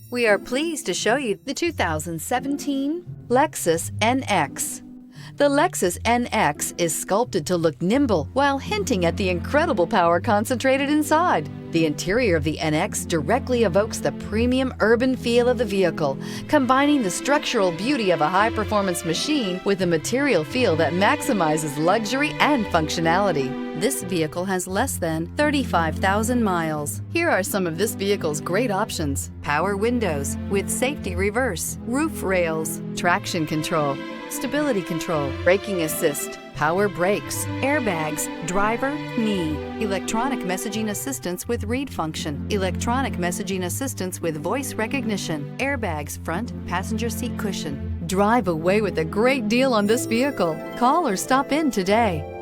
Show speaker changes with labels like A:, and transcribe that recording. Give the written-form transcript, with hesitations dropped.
A: We are pleased to show you the 2017 Lexus NX. The Lexus NX is sculpted to look nimble while hinting at the incredible power concentrated inside. The interior of the NX directly evokes the premium urban feel of the vehicle, combining the structural beauty of a high-performance machine with a material feel that maximizes luxury and functionality. This vehicle has less than 35,000 miles. Here are some of this vehicle's great options: power windows with safety reverse, roof rails, traction control, stability control, braking assist, power brakes, airbags, driver, knee, electronic messaging assistance with read function, electronic messaging assistance with voice recognition, airbags, front passenger seat cushion. Drive away with a great deal on this vehicle. Call or stop in today.